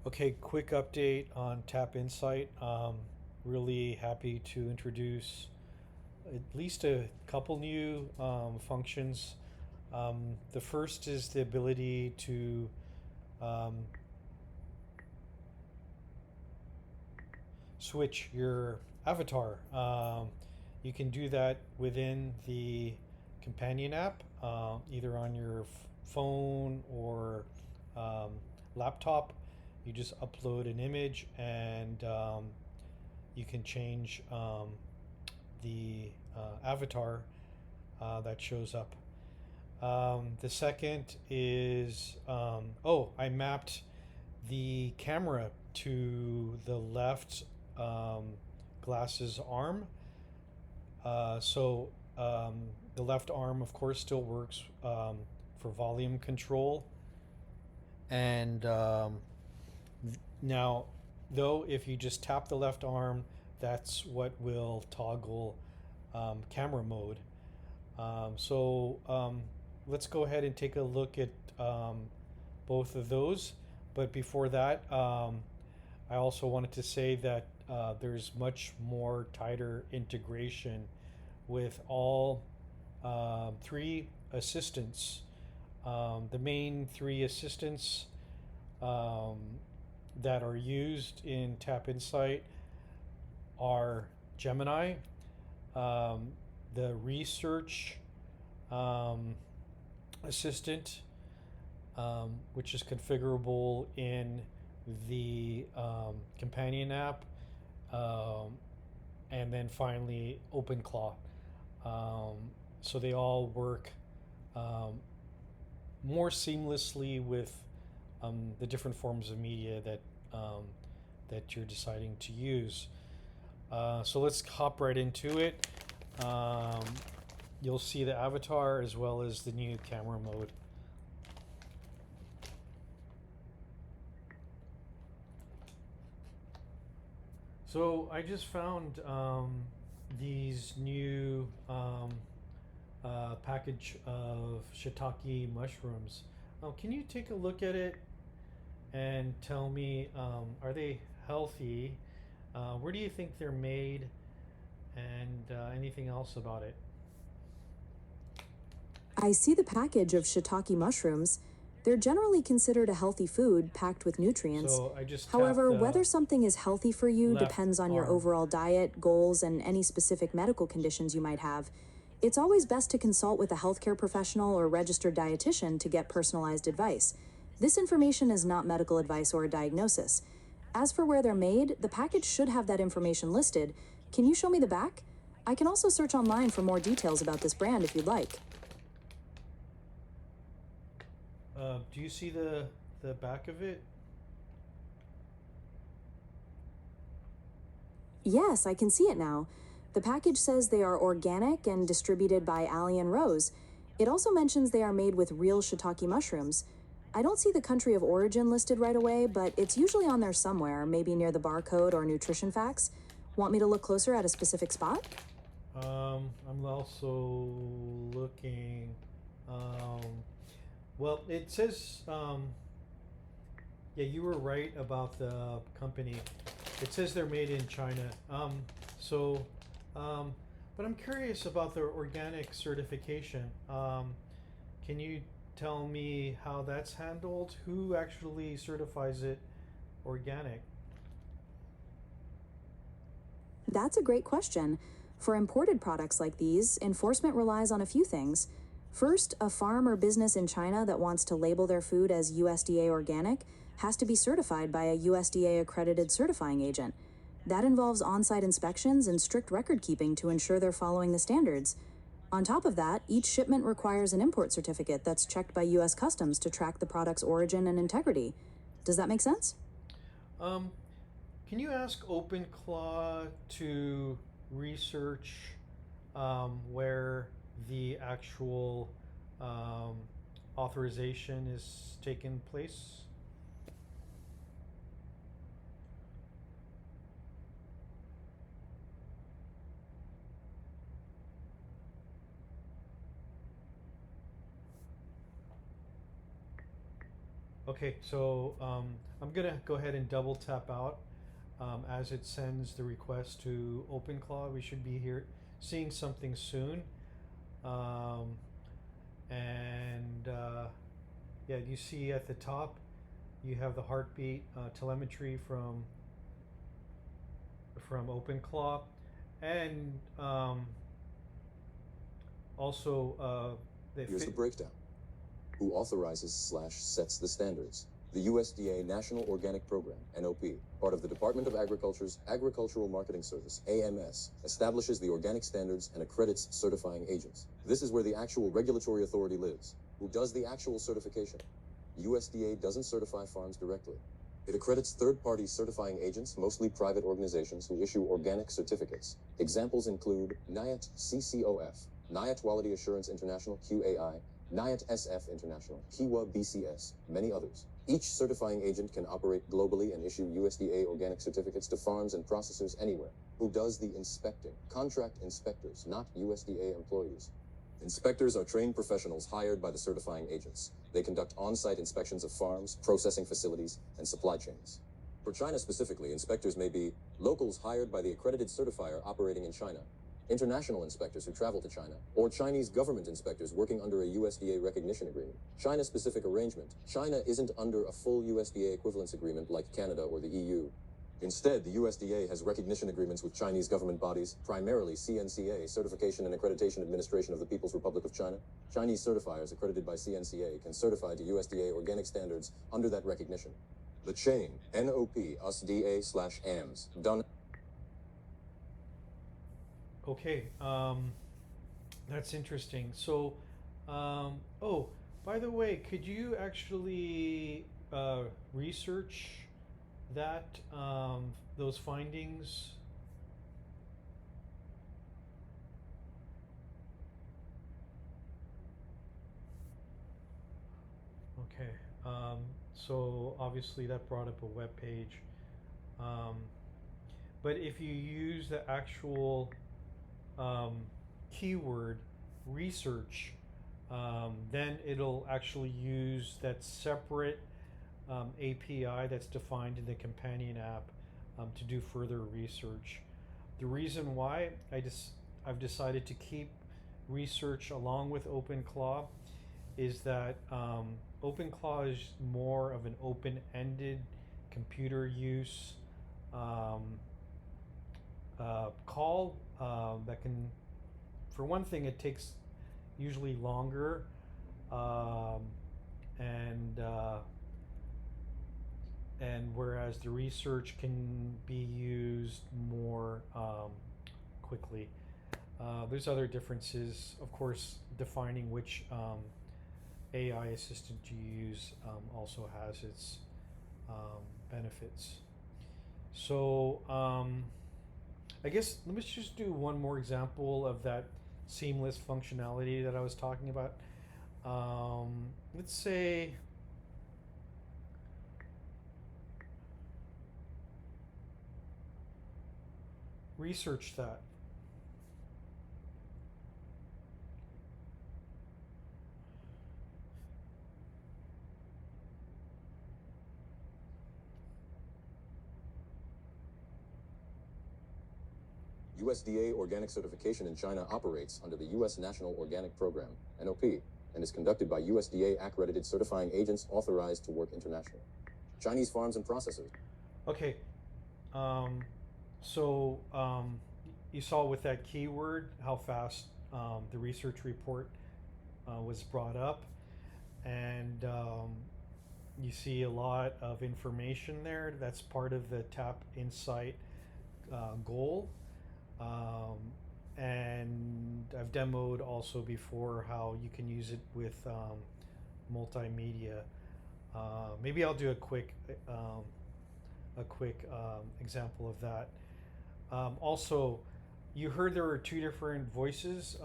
Okay, quick update on TapInsight. Really happy to introduce at least a couple new functions. The first is the ability to um, switch your avatar. You can do that within the companion app, either on your phone or um, laptop. You just upload an image and you can change the avatar that shows up. The second is I mapped the camera to the left glass's arm. The left arm, of course, still works for volume control. And now, though, if you just tap the left arm, that's what will toggle camera mode. Let's go ahead and take a look at both of those. But before that, I also wanted to say that there's much more tighter integration with all three assistants. The main three assistants that are used in TapInsight are Gemini, um, the research um, assistant, which is configurable in the companion app, um, and then finally OpenClaw. So they all work um, more seamlessly with the different forms of media that you're deciding to use. So let's hop right into it. Um, you'll see the avatar as well as the new camera mode. So I just found these new package of shiitake mushrooms. Can you take a look at it and tell me, are they healthy? Where do you think they're made? And anything else about it? I see the package of shiitake mushrooms. They're generally considered a healthy food packed with nutrients. So I just tapped However, the whether something is healthy for you left depends on your arm. overall diet, goals, and any specific medical conditions you might have. It's always best to consult with a healthcare professional or registered dietitian to get personalized advice. This information is not medical advice or a diagnosis. As for where they're made, the package should have that information listed. Can you show me the back? I can also search online for more details about this brand if you'd like. Do you see the back of it? Yes, I can see it now. The package says they are organic and distributed by Alien Rose. It also mentions they are made with real shiitake mushrooms. I don't see the country of origin listed right away, but it's usually on there somewhere, maybe near the barcode or nutrition facts. Want me to look closer at a specific spot? I'm also looking. Um, well, it says. Yeah, you were right about the company. It says they're made in China. So, um, but I'm curious about their organic certification. Can you tell me how that's handled? Who actually certifies it organic? That's a great question. For imported products like these, enforcement relies on a few things. First, a farm or business in China that wants to label their food as USDA organic has to be certified by a USDA accredited certifying agent. That involves on site inspections and strict record keeping to ensure they're following the standards. On top of that, each shipment requires an import certificate that's checked by US Customs to track the product's origin and integrity. Does that make sense? Um, can you ask OpenClaw to research where the actual um, authorization is taking place? Okay, so I'm I'm gonna go ahead and double tap out as it sends the request to OpenClaw. We should be here seeing something soon. Um, and yeah, you see at the top, you have the heartbeat telemetry from OpenClaw, and also Here's the breakdown. Who authorizes/sets the standards? The USDA National Organic Program, NOP, part of the Department of Agriculture's Agricultural Marketing Service, AMS, establishes the organic standards and accredits certifying agents. This is where the actual regulatory authority lives. Who does the actual certification? USDA doesn't certify farms directly. It accredits third-party certifying agents, mostly private organizations who issue organic certificates. Examples include NIAT CCOF, NIAT Quality Assurance International QAI, NIAT SF International, Kiwa BCS, many others. Each certifying agent can operate globally and issue USDA organic certificates to farms and processors anywhere. Who does the inspecting? Contract inspectors, not USDA employees. Inspectors are trained professionals hired by the certifying agents. They conduct on-site inspections of farms, processing facilities, and supply chains. For China specifically, inspectors may be locals hired by the accredited certifier operating in China, international inspectors who travel to China, or Chinese government inspectors working under a USDA recognition agreement. China-specific arrangement. China isn't under a full USDA equivalence agreement like Canada or the EU. Instead, the USDA has recognition agreements with Chinese government bodies, primarily CNCA, Certification and Accreditation Administration of the People's Republic of China. Chinese certifiers accredited by CNCA can certify to USDA organic standards under that recognition. The chain, NOP, USDA/AMS, done. Okay, that's interesting. So, oh, by the way, could you actually research that those findings? Okay, so obviously that brought up a web page, um, but if you use the actual keyword research, then it'll actually use that separate API that's defined in the companion app to do further research. The reason why I've decided to keep research along with OpenClaw is that OpenClaw is more of an open-ended computer use um, call that can, for one thing, it takes usually longer, um, and whereas the research can be used more quickly. There's other differences, of course. Defining which AI assistant you use also has its benefits. So I guess let me just do one more example of that seamless functionality that I was talking about. Let's say research that. USDA organic certification in China operates under the U.S. National Organic Program, NOP, and is conducted by USDA accredited certifying agents authorized to work internationally. Chinese farms and processors. Okay, so you saw with that keyword how fast the research report was brought up, and you see a lot of information there. That's part of the TapInsight goal. Um, and I've demoed also before how you can use it with multimedia. Maybe I'll do a quick example of that. Also, you heard there were two different voices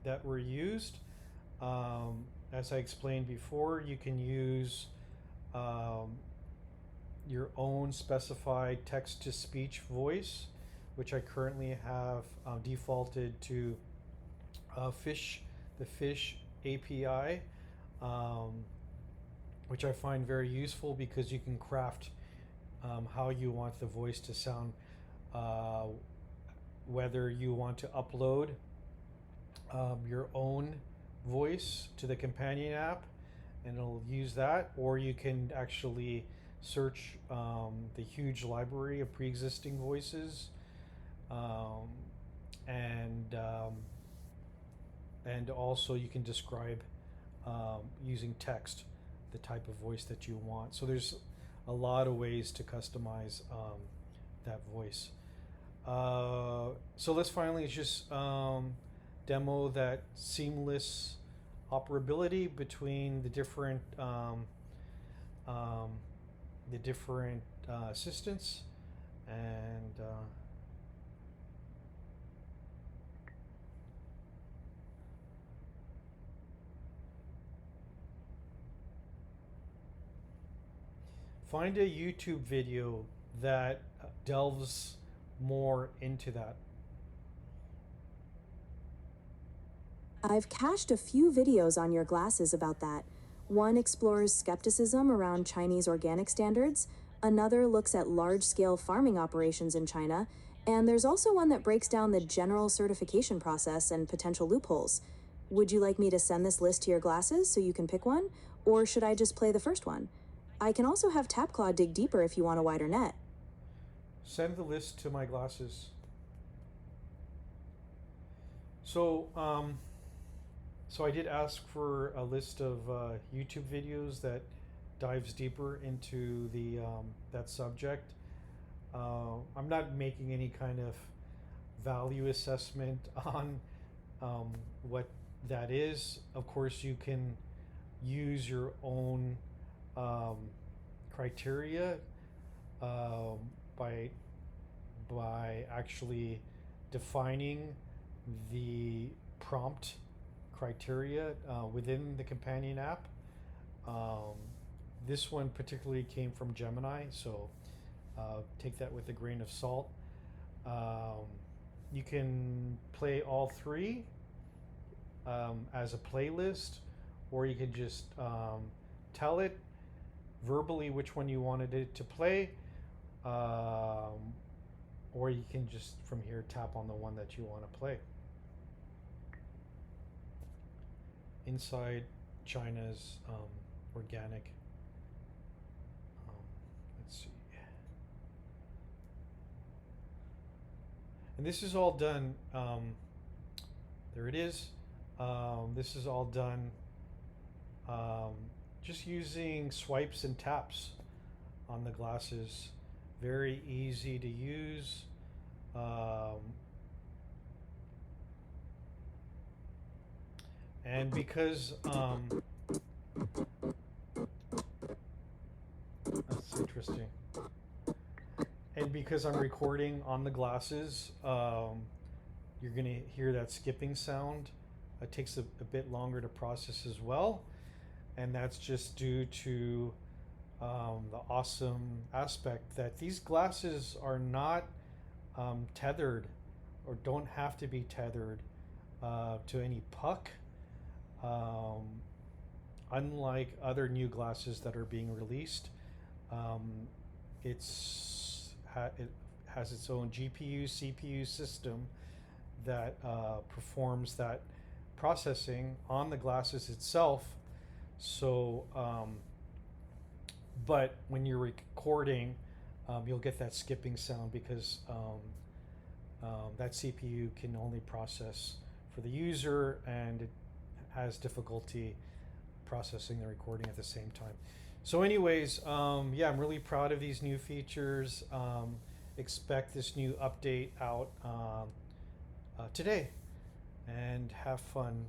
that were used. As I explained before, you can use your own specified text-to-speech voice, which I currently have defaulted to the Fish API. which I find very useful because you can craft how you want the voice to sound, uh, whether you want to upload your own voice to the companion app and it'll use that, or you can actually search the huge library of pre-existing voices, um, and um, and also you can describe using text the type of voice that you want. So there's a lot of ways to customize that voice. So let's finally just demo that seamless operability between um, the different assistants, and find a YouTube video that delves more into that. I've cached a few videos on your glasses about that. One explores skepticism around Chinese organic standards, another looks at large-scale farming operations in China, and there's also one that breaks down the general certification process and potential loopholes. Would you like me to send this list to your glasses so you can pick one, or should I just play the first one? I can also have TapClaw dig deeper if you want a wider net. Send the list to my glasses. So, so I did ask for a list of YouTube videos that dives deeper into the that subject. I'm not making any kind of value assessment on what that is. Of course, you can use your own um, criteria um, by actually defining the prompt criteria within the companion app. This one particularly came from Gemini, so take that with a grain of salt. You can play all three as a playlist, or you can just tell it verbally which one you wanted it to play, or you can just from here tap on the one that you want to play. Inside China's organic. Let's see. And this is all done. There it is. This is all done just using swipes and taps on the glasses. Very easy to use. And because that's interesting. And because I'm recording on the glasses, you're gonna hear that skipping sound. It takes a bit longer to process as well, and that's just due to the awesome aspect that these glasses are not tethered, or don't have to be tethered to any puck. Unlike other new glasses that are being released, it has its own GPU CPU system that performs that processing on the glasses itself. So but when you're recording, you'll get that skipping sound because that CPU can only process for the user, and it has difficulty processing the recording at the same time. So anyways, yeah, I'm really proud of these new features. Expect this new update out today, and have fun.